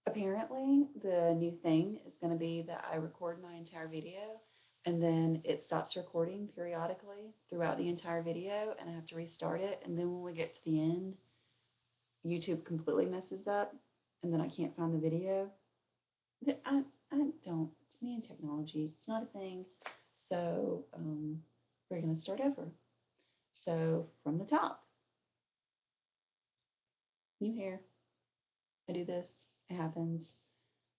Apparently, the new thing is going to be that I record my entire video and then it stops recording periodically throughout the entire video and I have to restart it. And then when we get to the end, YouTube completely messes up and then I can't find the video. I don't, to me and technology, it's not a thing. So we're going to start over. So from the top, new hair. I do this, it happens.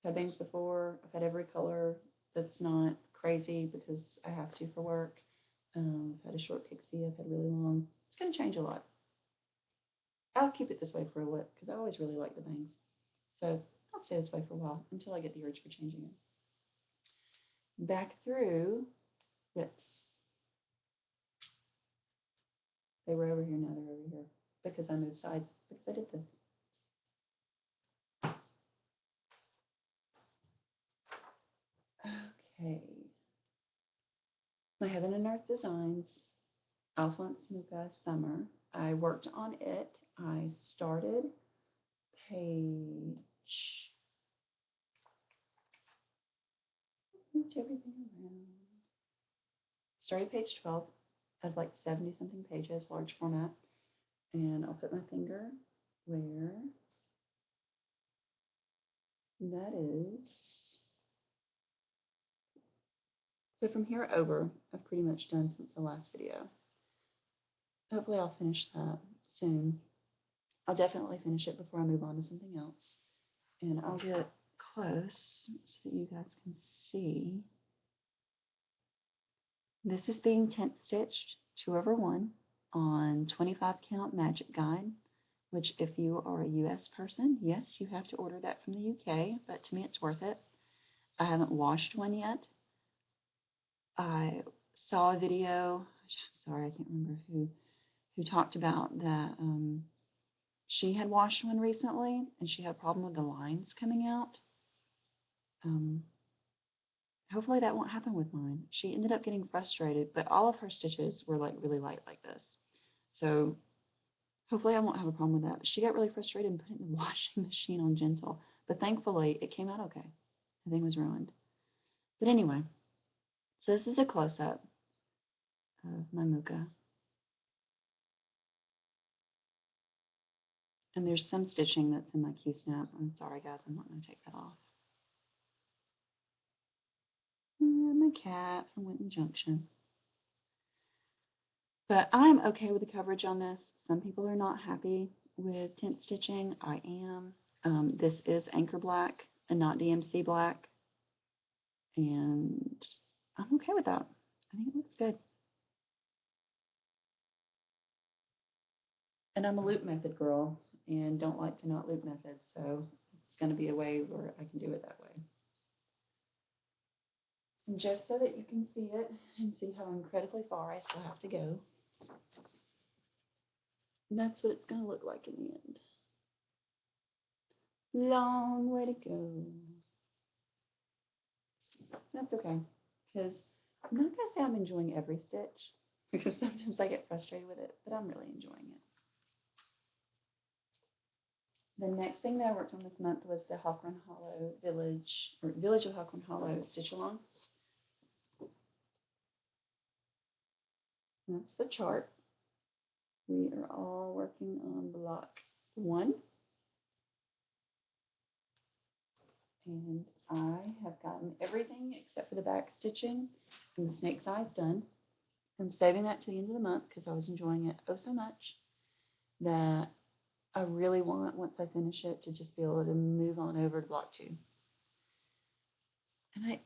I've had bangs before. I've had every color that's not crazy because I have to for work. I've had a short pixie. I've had really long. It's going to change a lot. I'll keep it this way for a while because I always really like the bangs. So I'll stay this way for a while until I get the urge for changing it. Back through whips. They were over here, now they're over here because I moved sides because I did this. Okay. My Heaven and Earth Designs, Alphonse Mucha Summer. I worked on it. I started page, moved everything around. Started page 12. I had like 70 something pages, large format. And I'll put my finger where that is. So from here over, I've pretty much done since the last video. Hopefully I'll finish that soon. I'll definitely finish it before I move on to something else. And I'll get close so that you guys can see. This is being tent stitched 2/1 on 25 count Magic Guide, which if you are a US person, yes, you have to order that from the UK, but to me it's worth it. I haven't washed one yet. I saw a video, sorry, I can't remember who talked about that she had washed one recently and she had a problem with the lines coming out. Hopefully that won't happen with mine. She ended up getting frustrated, but all of her stitches were like really light like this. So hopefully I won't have a problem with that. But she got really frustrated and put it in the washing machine on gentle. But thankfully it came out okay. Nothing was ruined. But anyway, so this is a close-up of my Mucha. And there's some stitching that's in my Q-snap. I'm sorry guys, I'm not going to take that off. And my cat from Winton Junction. But I'm okay with the coverage on this. Some people are not happy with tent stitching. I am. This is Anchor Black and not DMC Black. And I'm okay with that. I think it looks good. And I'm a loop method girl and don't like to not loop methods. So it's going to be a way where I can do it that way. And just so that you can see it and see how incredibly far I still have to go. And that's what it's going to look like in the end. Long way to go. That's okay, because I'm not going to say I'm enjoying every stitch, because sometimes I get frustrated with it, but I'm really enjoying it. The next thing that I worked on this month was the Hawthorn and Hollow Village of Hawthorn and Hollow stitch along. That's the chart. We are all working on block 1. And I have gotten everything except for the back stitching and the snake's eyes done. I'm saving that to the end of the month because I was enjoying it oh so much that I really want, once I finish it, to just be able to move on over to block 2. And I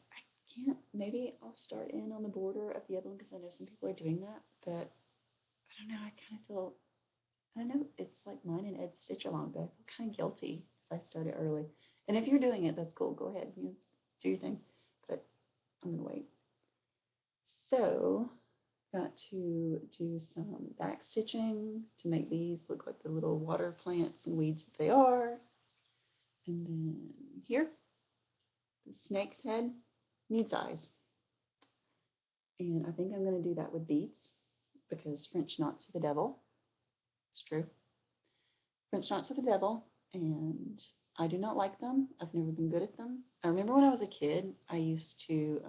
can't, maybe I'll start in on the border of the other one because I know some people are doing that, but I don't know, I kind of feel, I know it's like mine and Ed's stitch along, but I feel kind of guilty if I start it early. And if you're doing it, that's cool, go ahead, you know, do your thing, but I'm going to wait. So, got to do some back stitching to make these look like the little water plants and weeds that they are. And then here, the snake's head needs eyes. And I think I'm going to do that with beads because French knots are the devil. It's true. French knots are the devil. And I do not like them. I've never been good at them. I remember when I was a kid, I used to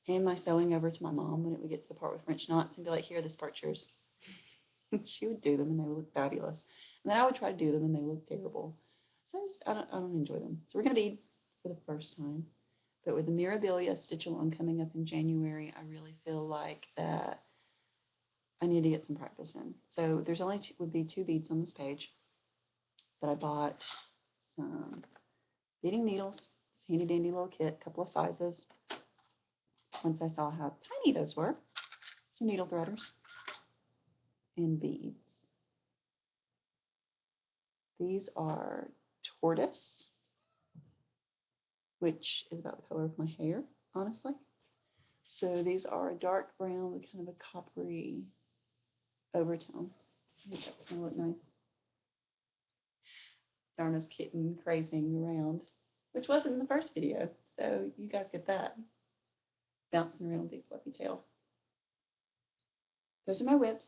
hand my sewing over to my mom when it would get to the part with French knots and be like, here, this part's yours. She would do them and they would look fabulous. And then I would try to do them and they look terrible. So I don't enjoy them. So we're going to bead for the first time. But with the Mirabilia Stitch Along coming up in January, I really feel like that I need to get some practice in. So there's only would be 2 beads on this page. But I bought some beading needles, this handy dandy little kit, a couple of sizes. Once I saw how tiny those were, some needle threaders, and beads. These are tortoise, which is about the color of my hair, honestly. So these are a dark brown with kind of a coppery overtone. I think that's going to look nice. Darna's kitten crazing around, which wasn't in the first video, so you guys get that. Bouncing around with a big fluffy tail. Those are my whips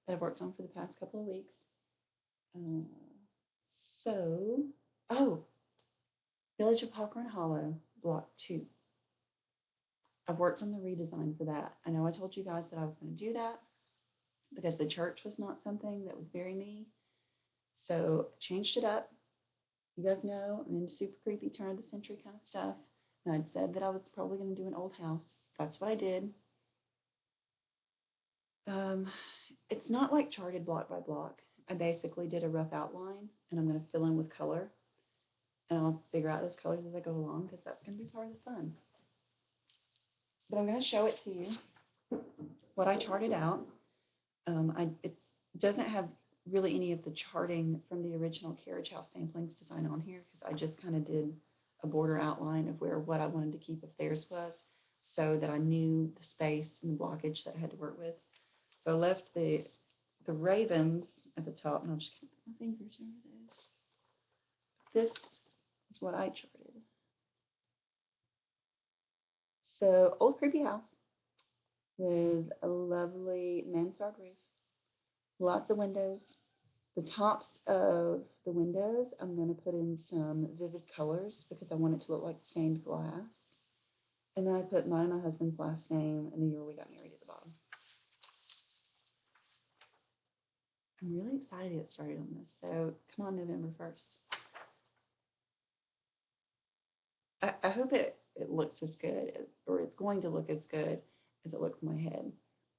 that I've worked on for the past couple of weeks. Village of Hawthorn and Hollow, Block 2. I've worked on the redesign for that. I know I told you guys that I was going to do that because the church was not something that was very me. So I changed it up. You guys know I'm into super creepy turn of the century kind of stuff. And I'd said that I was probably going to do an old house. That's what I did. It's not like charted block by block. I basically did a rough outline and I'm going to fill in with color. And I'll figure out those colors as I go along because that's going to be part of the fun. But I'm going to show it to you, what I charted out. It doesn't have really any of the charting from the original Carriage House Samplings design on here because I just kind of did a border outline of what I wanted to keep of theirs was so that I knew the space and the blockage that I had to work with. So I left the ravens at the top, and I'll just kind of put my fingers over those. This is what I charted. So, old creepy house with a lovely mansard roof, lots of windows. The tops of the windows, I'm going to put in some vivid colors because I want it to look like stained glass. And then I put mine and my husband's last name and the year we got married at the bottom. I'm really excited to get started on this. So come on November 1st. I hope it looks as good, or it's going to look as good as it looks in my head.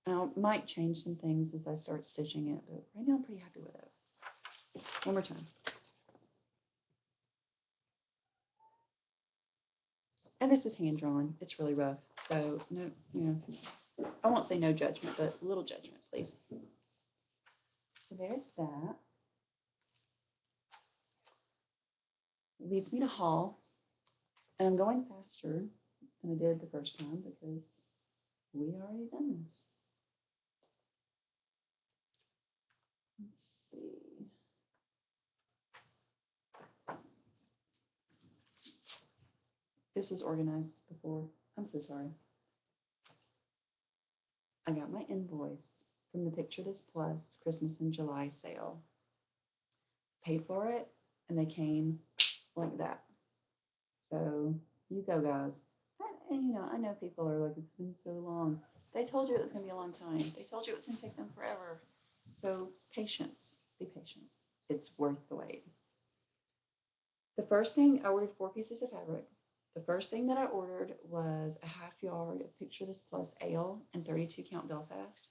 I might change some things as I start stitching it, but right now I'm pretty happy with it. One more time. And this is hand drawn. It's really rough. So no, I won't say no judgment, but a little judgment, please. So there's that. It leads me to haul. And I'm going faster than I did the first time because we already done this. Let's see. This was organized before. I'm so sorry. I got my invoice from the Picture This Plus Christmas in July sale. Paid for it, and they came like that. So you go, guys. And I know people are like, it's been so long. They told you it was going to be a long time. They told you it was going to take them forever. So patience. Be patient. It's worth the wait. The first thing, I ordered 4 pieces of fabric. The first thing that I ordered was a ½ yard of Picture This Plus Ale and 32 count Belfast.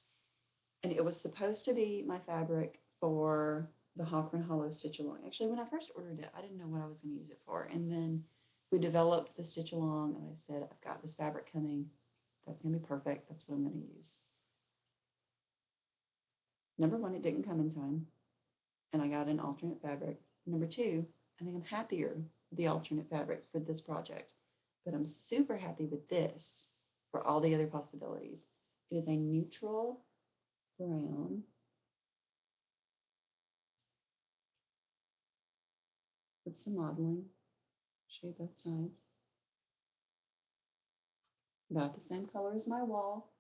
And it was supposed to be my fabric for the Hawthorn and Hollow Stitch Along. Actually, when I first ordered it, I didn't know what I was going to use it for. And then we developed the Stitch Along, and I said, I've got this fabric coming. That's going to be perfect. That's what I'm going to use. Number 1, it didn't come in time, and I got an alternate fabric. Number 2, I think I'm happier with the alternate fabric for this project, but I'm super happy with this for all the other possibilities. It is a neutral brown with some modeling. Show you both sides. About the same color as my wall.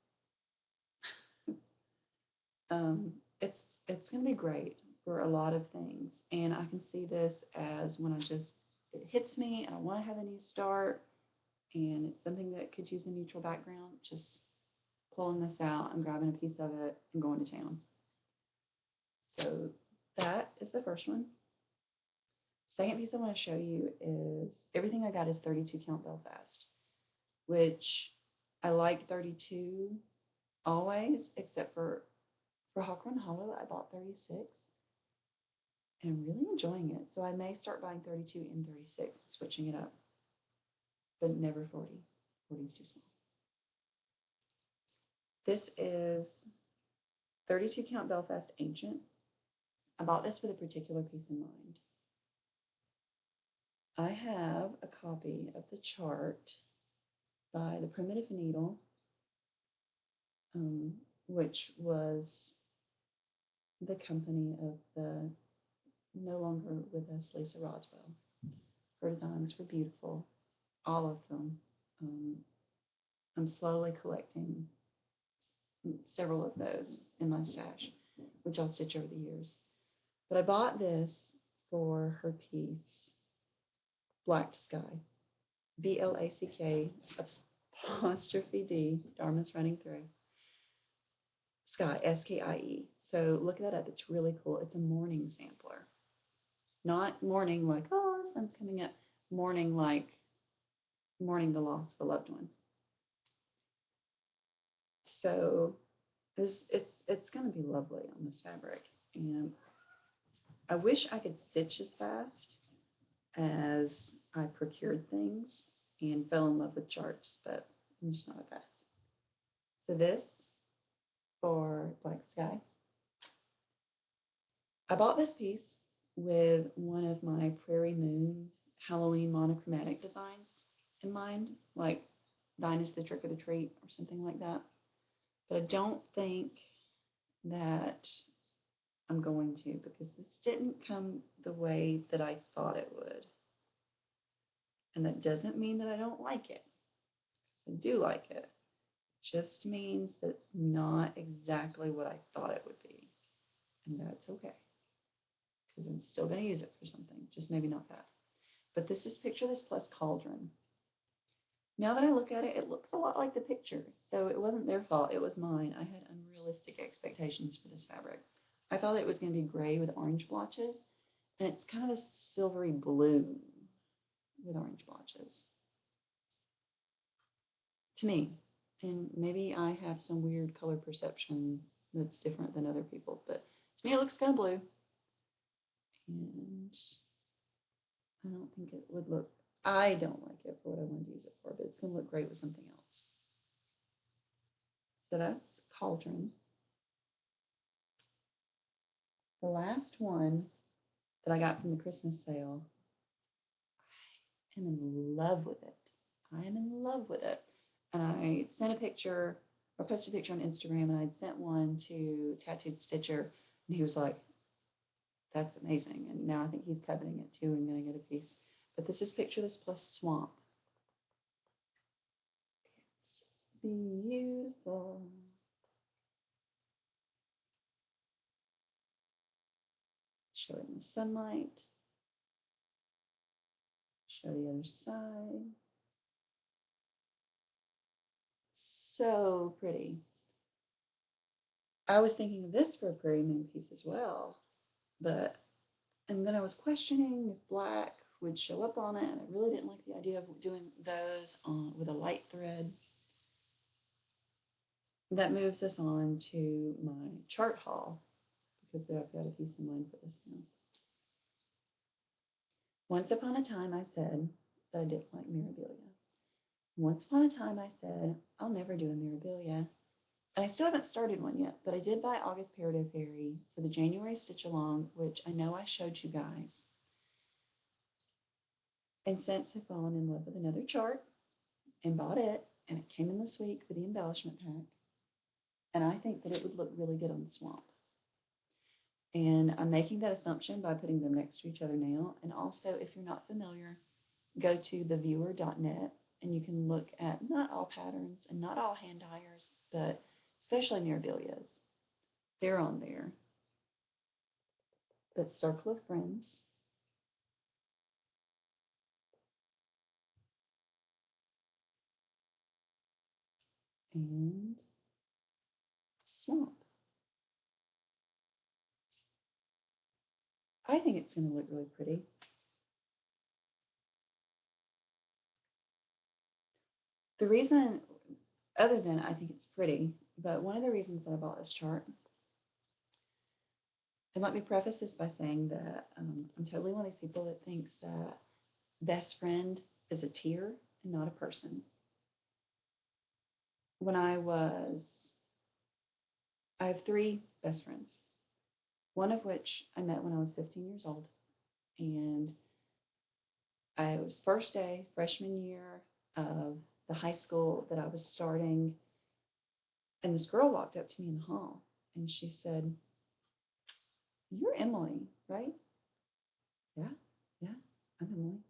It's going to be great for a lot of things, and I can see this as when I just hits me and I want to have a new start and it's something that could use a neutral background, just pulling this out and grabbing a piece of it and going to town. So that is the first one. Second piece I want to show you is everything I got is 32 count Belfast, which I like 32 always, except for Hawthorn and Hollow, I bought 36 and I'm really enjoying it. So I may start buying 32 and 36, switching it up, but never 40. 40 is too small. This is 32 count Belfast Ancient. I bought this with a particular piece in mind. I have a copy of the chart by the Primitive Needle, which was the company of the no longer with us Lisa Roswell. Her designs were beautiful, all of them. I'm slowly collecting several of those in my stash, which I'll stitch over the years. But I bought this for her piece, Black Sky, BLACK apostrophe D, Dharma's running through, Sky, SKIE. So look that up, it's really cool. It's a morning sampler. Not morning like, oh, the sun's coming up. Morning like mourning the loss of a loved one. So it's going to be lovely on this fabric. And I wish I could stitch as fast as I procured things and fell in love with charts, but I'm just not that fast. So this for Black Sky. I bought this piece with one of my Prairie Moon Halloween monochromatic designs in mind, like Thine is the Trick or the Treat or something like that. But I don't think that I'm going to, because this didn't come the way that I thought it would. And that doesn't mean that I don't like it. I do like it. It just means that it's not exactly what I thought it would be. And that's okay. Because I'm still going to use it for something, just maybe not that. But this is Picture This plus Cauldron. Now that I look at it, it looks a lot like the picture. So it wasn't their fault, it was mine. I had unrealistic expectations for this fabric. I thought it was going to be gray with orange blotches, and it's kind of a silvery blue with orange blotches. To me, and maybe I have some weird color perception that's different than other people's, but to me it looks kind of blue. And I don't think it would look, I don't like it for what I wanted to use it for, but it's going to look great with something else. So that's Cauldron. The last one that I got from the Christmas sale, I am in love with it. I am in love with it. And I sent a picture, or posted a picture on Instagram, and I'd sent one to Tattooed Stitcher, and he was like, that's amazing. And now I think he's coveting it too and going to get a piece. But this is Picture This plus Swamp. It's beautiful. Show it in the sunlight. Show the other side. So pretty. I was thinking of this for a Prairie Moon piece as well, and then I was questioning if black would show up on it, and I really didn't like the idea of doing those with a light thread. That moves us on to my chart haul, because I've got a piece in mind for this now. Once upon a time I said that I didn't like Mirabilia. Once upon a time I said, I'll never do a Mirabilia. And I still haven't started one yet, but I did buy August Peridot Fairy for the January Stitch Along, which I know I showed you guys. And since I've fallen in love with another chart and bought it, and it came in this week with the embellishment pack, and I think that it would look really good on the swamp. And I'm making that assumption by putting them next to each other now. And also, if you're not familiar, go to theviewer.net and you can look at not all patterns and not all hand dyers, but especially Mirabilias. They're on there. But Circle of Friends, and swamp. I think it's going to look really pretty. The reason, other than I think it's pretty, but one of the reasons that I bought this chart, and let me preface this by saying that I'm totally one of these people that thinks that best friend is a tier and not a person. When I have 3 best friends, one of which I met when I was 15 years old, and I was first day, freshman year of the high school that I was starting, and this girl walked up to me in the hall, and she said, "You're Emily, right?" "Yeah, yeah, I'm Emily."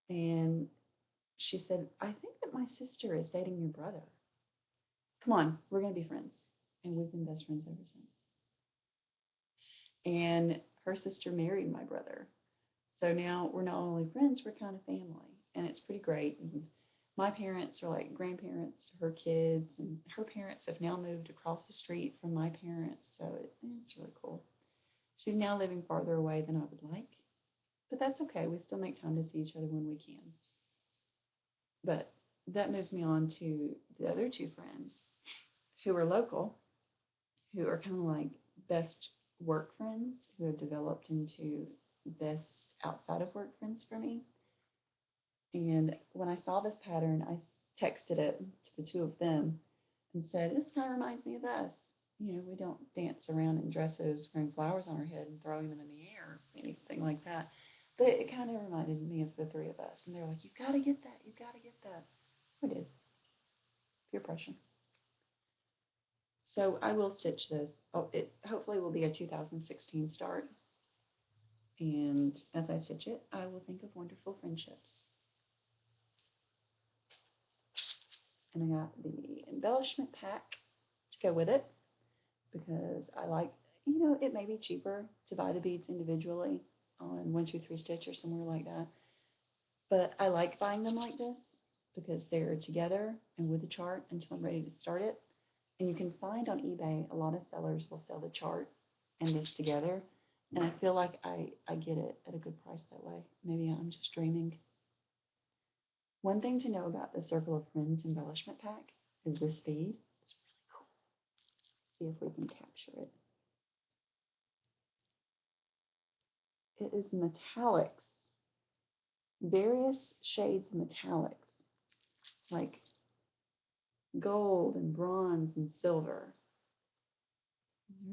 And she said, "I think that my sister is dating your brother. Come on, we're going to be friends." And we've been best friends ever since. And her sister married my brother. So now we're not only friends, we're kind of family. And it's pretty great. And my parents are like grandparents to her kids, and her parents have now moved across the street from my parents. So it's really cool. She's now living farther away than I would like, but that's okay. We still make time to see each other when we can. But that moves me on to the other 2 friends who are local, who are kind of like best work friends, who have developed into best outside of work friends for me. And when I saw this pattern, I texted it to the 2 of them and said, "This kind of reminds me of us. You know, we don't dance around in dresses, wearing flowers on our head and throwing them in the air, or anything like that." But it kind of reminded me of the 3 of us. And they're like, "You've got to get that. You've got to get that." So I did. Peer pressure. So I will stitch this. Oh, it hopefully will be a 2016 start. And as I stitch it, I will think of wonderful friendships. And I got the embellishment pack to go with it because I like, it may be cheaper to buy the beads individually on 1-2-3 Stitch or somewhere like that. But I like buying them like this because they're together and with the chart until I'm ready to start it. And you can find on eBay, a lot of sellers will sell the chart and this together. And I feel like I get it at a good price that way. Maybe I'm just dreaming. One thing to know about the Circle of Friends embellishment pack is this bead. It's really cool. See if we can capture it. It is metallics, various shades of metallics, like gold and bronze and silver.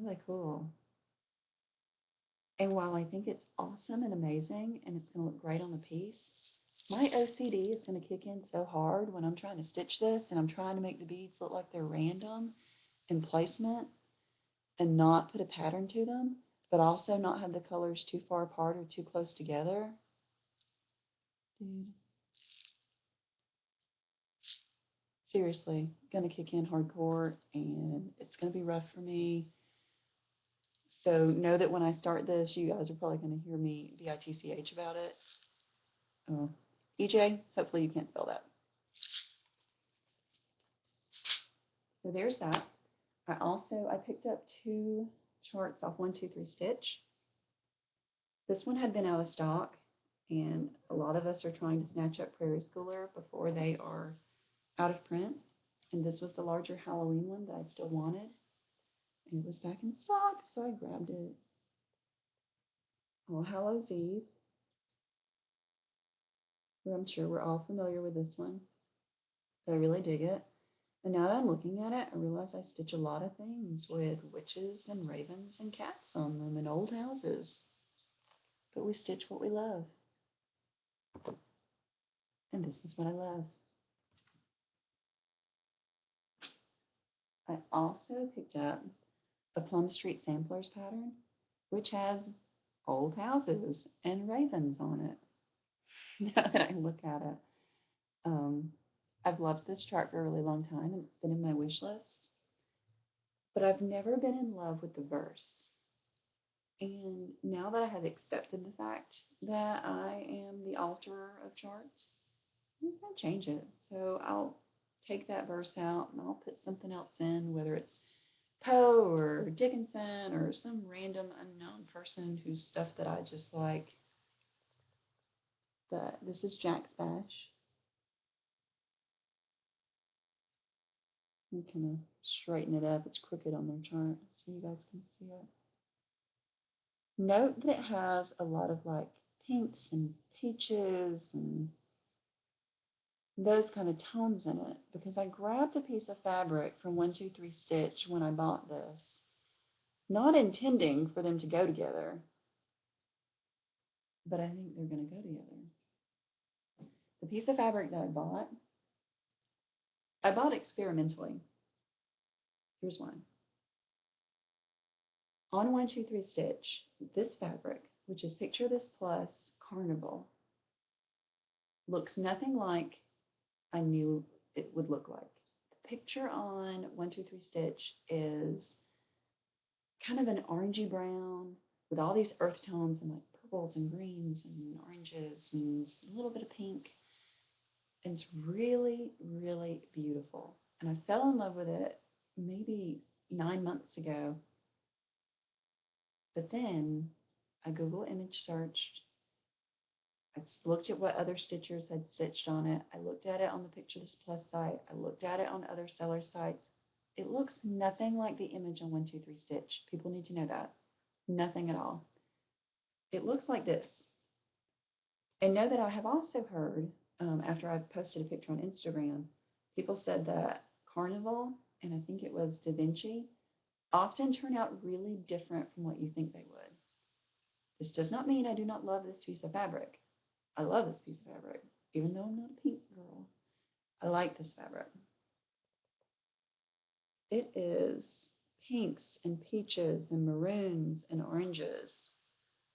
Really cool. And while I think it's awesome and amazing and it's going to look great on the piece, my OCD is going to kick in so hard when I'm trying to stitch this and I'm trying to make the beads look like they're random in placement and not put a pattern to them, but also not have the colors too far apart or too close together. Dude. Seriously, going to kick in hardcore and it's going to be rough for me. So know that when I start this, you guys are probably going to hear me bitch about it. Oh, EJ, hopefully you can't spell that. So there's that. I picked up 2 charts off 1-2-3 Stitch. This one had been out of stock, and a lot of us are trying to snatch up Prairie Schooler before they are out of print. And this was the larger Halloween one that I still wanted. And it was back in stock, so I grabbed it. All Hallows Eve. I'm sure we're all familiar with this one, but I really dig it. And now that I'm looking at it, I realize I stitch a lot of things with witches and ravens and cats on them and old houses. But we stitch what we love. And this is what I love. I also picked up a Plum Street Samplers pattern, which has old houses and ravens on it. Now that I look at it, I've loved this chart for a really long time, and it's been in my wish list. But I've never been in love with the verse. And now that I have accepted the fact that I am the alterer of charts, I'm just going to change it. So I'll take that verse out and I'll put something else in, whether it's Poe or Dickinson or some random unknown person whose stuff that I just like. But this is Jack's Bash. I'm kind of straighten it up. It's crooked on their chart so you guys can see it. Note that it has a lot of like pinks and peaches and those kind of tones in it, because I grabbed a piece of fabric from 123 Stitch when I bought this, not intending for them to go together, but I think they're going to go together. The piece of fabric that I bought experimentally. Here's one. On 123 Stitch, this fabric, which is Picture This Plus Carnival, looks nothing like I knew it would look like. The picture on 123 Stitch is kind of an orangey brown with all these earth tones and like purples and greens and oranges and a little bit of pink. And it's really, really beautiful. And I fell in love with it maybe 9 months ago. But then I Google image searched. I looked at what other stitchers had stitched on it. I looked at it on the Picture This Plus site. I looked at it on other seller sites. It looks nothing like the image on 123 Stitch. People need to know that. Nothing at all. It looks like this. And know that I have also heard, after I've posted a picture on Instagram, people said that Carnival, and I think it was Da Vinci, often turn out really different from what you think they would. This does not mean I do not love this piece of fabric. I love this piece of fabric, even though I'm not a pink girl. I like this fabric. It is pinks and peaches and maroons and oranges,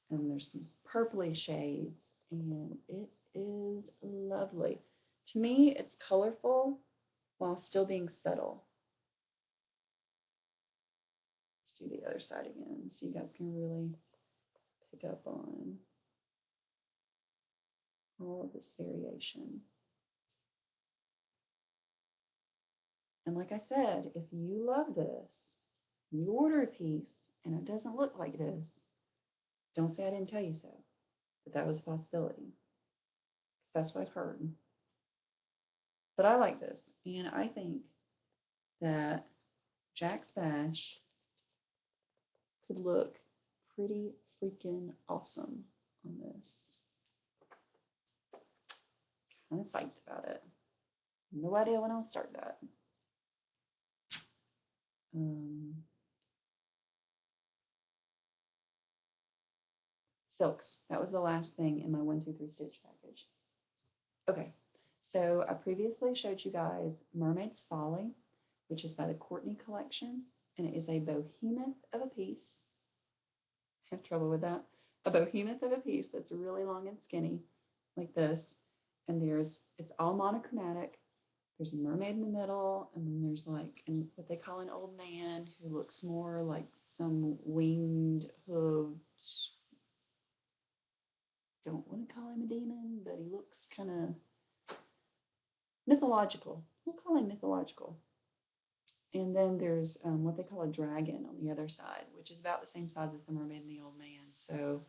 and there's some purpley shades, and it is lovely. To me, it's colorful while still being subtle. Let's do the other side again so you guys can really pick up on all of this variation. And like I said, if you love this, you order a piece and it doesn't look like this, don't say I didn't tell you so. But that was a possibility. That's what I've heard. But I like this. And I think that Jack's Bash could look pretty freaking awesome on this. Kind of psyched about it. No idea when I'll start that. Silks. That was the last thing in my 123 Stitch package. Okay, so I previously showed you guys Mermaid's Folly, which is by the Courtney collection, and it is a behemoth of a piece. I have trouble with that. A behemoth of a piece that's really long and skinny, like this, and it's all monochromatic. There's a mermaid in the middle, and then there's like what they call an old man who looks more like some winged hooved. Don't want to call him a demon, but he looks kind of mythological. We'll call him mythological. And then there's what they call a dragon on the other side, which is about the same size as the mermaid and the old man. So,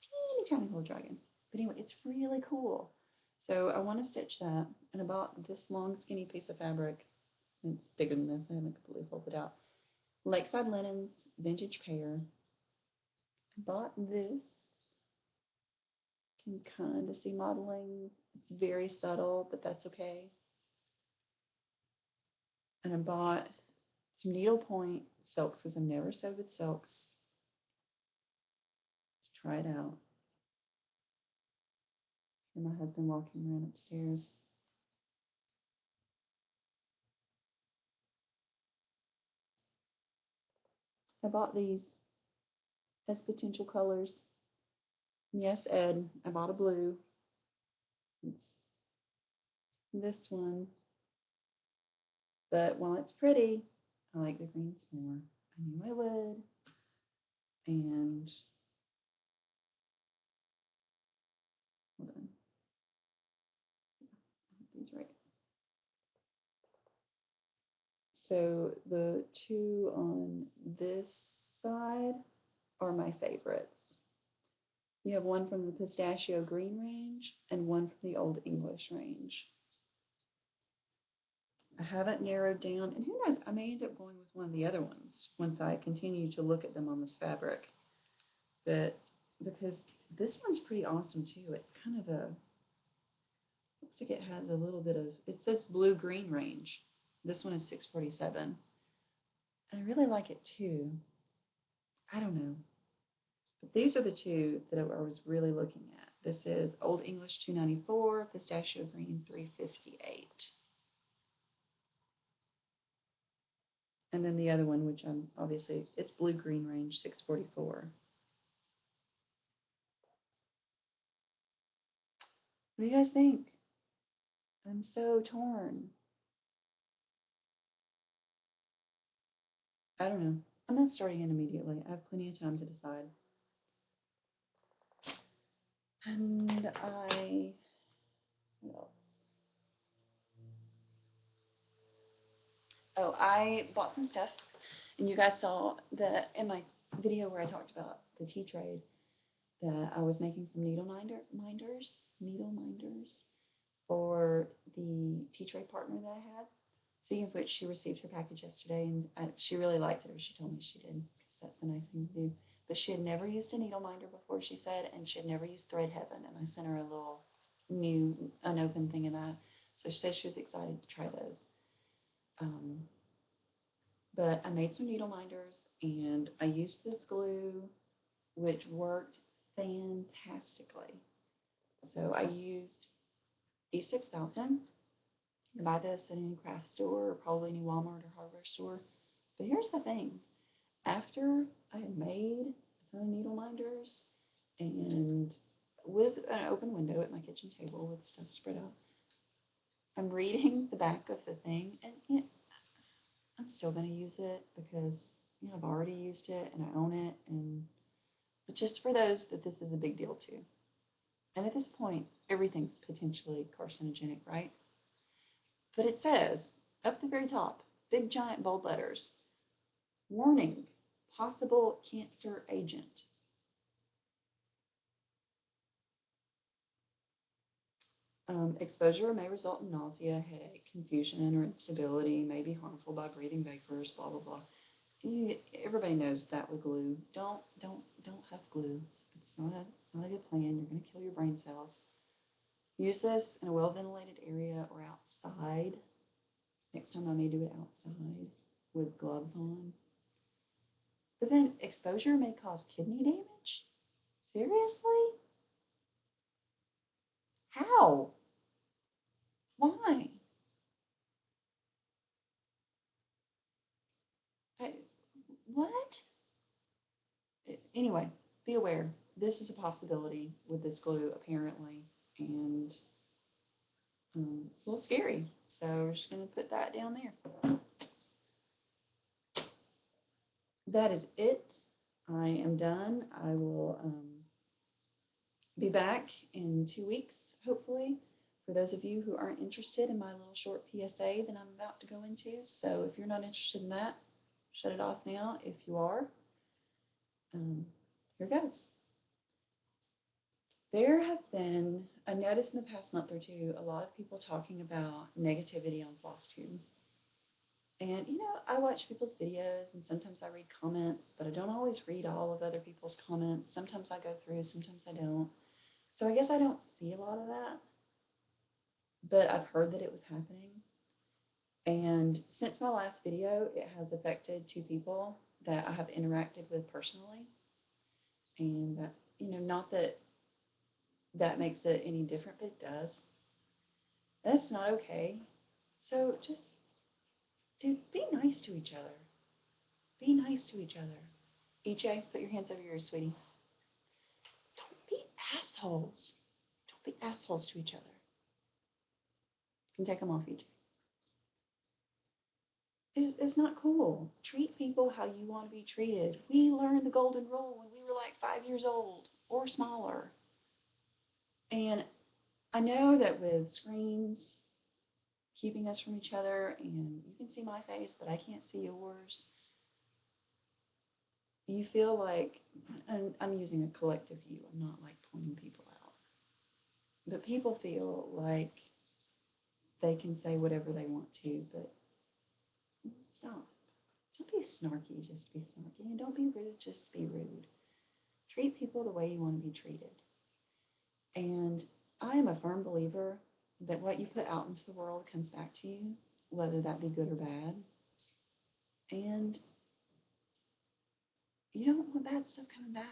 teeny tiny little dragon. But anyway, it's really cool. So I want to stitch that, and I bought this long, skinny piece of fabric. It's bigger than this. I haven't completely folded it out. Lakeside Linens, vintage pair. I bought this. You can kind of see modeling. It's very subtle, but that's okay. And I bought some needlepoint silks because I've never sewed with silks. Let's try it out. And my husband walking around upstairs. I bought these as potential colors. Yes, Ed, I bought a blue. It's this one. But while it's pretty, I like the greens more. I knew I would. And hold on. These right. So the two on this side are my favorites. You have one from the pistachio green range and one from the Old English range. I haven't narrowed down, and who knows, I may end up going with one of the other ones once I continue to look at them on this fabric. But because this one's pretty awesome too. It's kind of a, looks like it has a little bit of, it says blue-green range. This one is 647. And I really like it too. I don't know. But these are the two that I was really looking at. This is Old English 294, Pistachio Green 358. And then the other one, which I'm obviously, it's blue-green range 644. What do you guys think? I'm so torn. I don't know. I'm not starting it immediately. I have plenty of time to decide. And what else? Oh, I bought some stuff, and you guys saw in my video where I talked about the tea trade that I was making some needle minders for the tea trade partner that I had. Speaking of which, she received her package yesterday, and she really liked it, or she told me she did, because that's the nice thing to do. But she had never used a needle minder before, she said, and she had never used Thread Heaven, and I sent her a little new unopened thing of that. So she said she was excited to try those. But I made some needle minders, and I used this glue, which worked fantastically. So I used E6000. You can buy this at any craft store, or probably any Walmart or hardware store. But here's the thing. After I had made a ton of needle minders, and with an open window at my kitchen table with stuff spread out, I'm reading the back of the thing, and I'm still going to use it because I've already used it and I own it, but just for those that this is a big deal to. And at this point, everything's potentially carcinogenic, right? But it says up the very top, big giant bold letters, warning, possible cancer agent. Exposure may result in nausea, headache, confusion, or instability, may be harmful by breathing vapors, blah, blah, blah. Everybody knows that with glue. Don't have glue. It's not a good plan. You're going to kill your brain cells. Use this in a well-ventilated area or outside. Next time I may do it outside with gloves on. But then exposure may cause kidney damage? Seriously? How? Why? What? Anyway, be aware. This is a possibility with this glue, apparently. And it's a little scary. So we're just going to put that down there. That is it. I am done. I will be back in 2 weeks, hopefully, for those of you who aren't interested in my little short PSA that I'm about to go into. So if you're not interested in that, shut it off now. If you are, here goes. There have been, I noticed in the past month or two, a lot of people talking about negativity on Flosstube. And, I watch people's videos, and sometimes I read comments, but I don't always read all of other people's comments. Sometimes I go through, sometimes I don't. So I guess I don't see a lot of that, but I've heard that it was happening. And since my last video, it has affected 2 people that I have interacted with personally. And, not that that makes it any different, but it does. That's not okay. So just, dude, be nice to each other. Be nice to each other. EJ, put your hands over yours, sweetie. Don't be assholes. Don't be assholes to each other. You can take them off, EJ. It's not cool. Treat people how you want to be treated. We learned the golden rule when we were like 5 years old or smaller. And I know that with screens keeping us from each other, and you can see my face, but I can't see yours. You feel like, and I'm using a collective you, I'm not like pointing people out, but people feel like they can say whatever they want to, but stop. Don't be snarky just to be snarky, and don't be rude just to be rude. Treat people the way you want to be treated. And I am a firm believer that what you put out into the world comes back to you, whether that be good or bad. And you don't want bad stuff coming back.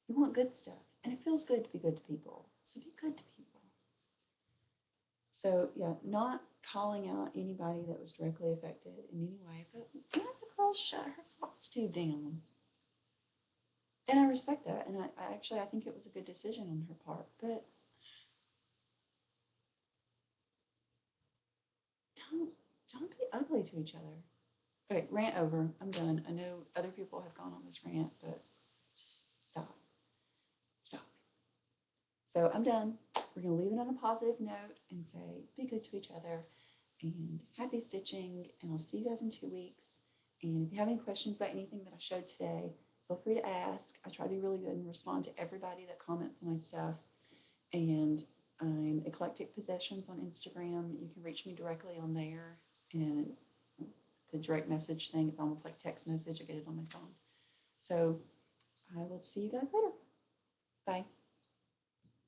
You want good stuff. And it feels good to be good to people. So be good to people. So, yeah, not calling out anybody that was directly affected in any way, but let the girl shut her Flosstube down. And I respect that. And I think it was a good decision on her part. But don't, don't be ugly to each other. Okay, rant over. I'm done. I know other people have gone on this rant, but just stop. Stop. So I'm done. We're going to leave it on a positive note and say be good to each other and happy stitching. And I'll see you guys in 2 weeks. And if you have any questions about anything that I showed today, feel free to ask. I try to be really good and respond to everybody that comments on my stuff. And I'm Eclectic Possessions on Instagram. You can reach me directly on there. And the direct message thing, it's almost like text message. I get it on my phone. So I will see you guys later. Bye.